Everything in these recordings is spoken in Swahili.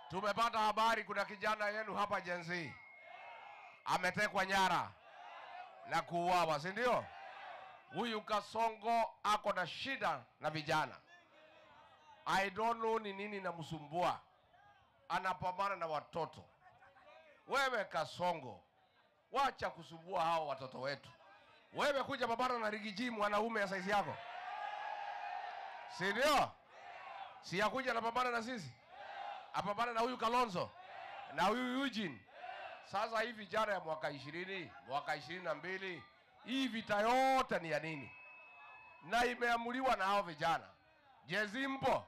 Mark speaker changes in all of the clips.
Speaker 1: Tumepata habari kuna kijana yenu hapa Gen Z ametekwa nyara na kuuawa, si ndio? Huyu Kasongo ako na shida na vijana. I don't know ni nini namsumbua. Anapambana na watoto. Wewe Kasongo, wacha kusumbua hao watoto wetu. Wewe kuja pambana na Rigiji mwanaume ya saizi yako, si ndio? Si yakuja na pambana na sisi, apambana na huyu Kalonzo na huyu Eugene. Sasa hivi vijana ya mwaka 20, mwaka 22, hii vita yote ni ya nini? Na imeamuliwa na hao vijana. Jezimbo.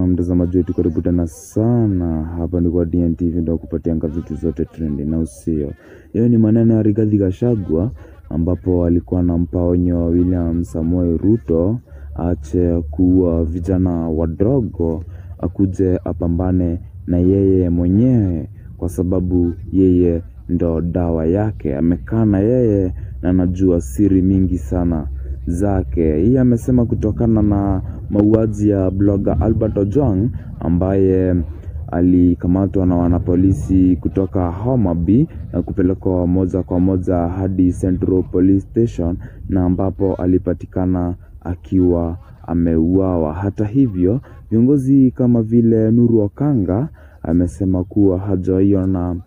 Speaker 2: Mtazamaji wetu, karibu tena sana. Hapa ni kwa DNTV, ndio kupatia vitu zote trendi na usio. Hiyo ni maneno ya Rigathi Gachagua ambapo alikuwa anampa onyo William Samoei Ruto aache kuua vijana wadogo, akuje apambane na yeye mwenyewe kwa sababu yeye ndo dawa yake. Amekaa na yeye na anajua siri mingi sana zake. Hii amesema kutokana na mauaji ya blogger Albert Ojwang ambaye alikamatwa na wanapolisi kutoka Homa Bay na kupelekwa moja kwa moja hadi Central Police Station, na ambapo alipatikana akiwa ameuawa. Hata hivyo, viongozi kama vile Nuru Okanga amesema kuwa hajaiona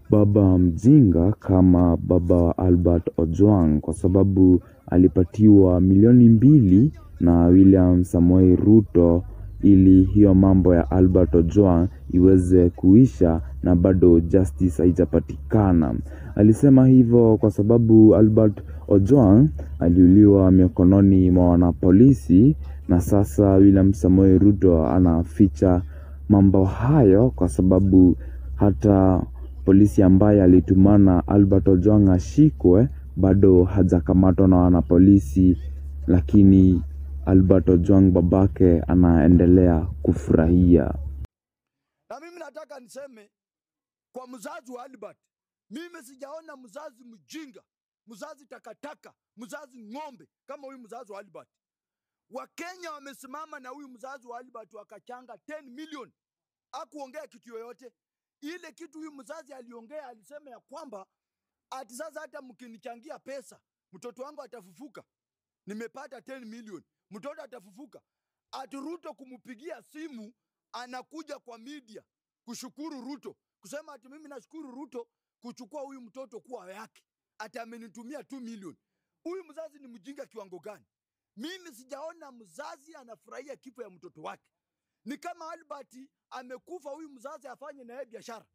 Speaker 2: baba mjinga kama baba wa Albert Ojwang kwa sababu alipatiwa milioni 2 na William Samoei Ruto ili hiyo mambo ya Albert Ojwang iweze kuisha, na bado justice haijapatikana. Alisema hivyo kwa sababu Albert Ojwang aliuliwa mikononi mwa wanapolisi, na sasa William Samoei Ruto anaficha mambo hayo kwa sababu hata polisi ambaye alitumana Albert Ojwang ashikwe bado hajakamatwa na wanapolisi, lakini Albert Ojwang babake anaendelea kufurahia.
Speaker 3: Na mimi nataka niseme kwa mzazi wa Albert, mimi sijaona mzazi mjinga, mzazi takataka, mzazi ng'ombe kama huyu mzazi wa Albert. Wakenya wamesimama na huyu mzazi wa Albert wakachanga 10 million. Hakuongea kitu yoyote. Ile kitu huyu mzazi aliongea, alisema ya kwamba ati sasa hata mkinichangia pesa mtoto wangu atafufuka. Nimepata 10 million, mtoto atafufuka. Ati Ruto kumupigia simu anakuja kwa media kushukuru Ruto, kusema ati mimi nashukuru Ruto kuchukua huyu mtoto kuwa yake, ati amenitumia 2 million. Huyu mzazi ni mjinga kiwango gani? Mimi sijaona mzazi anafurahia kifo ya mtoto wake. Ni kama Albert amekufa, huyu mzazi afanye na yeye biashara.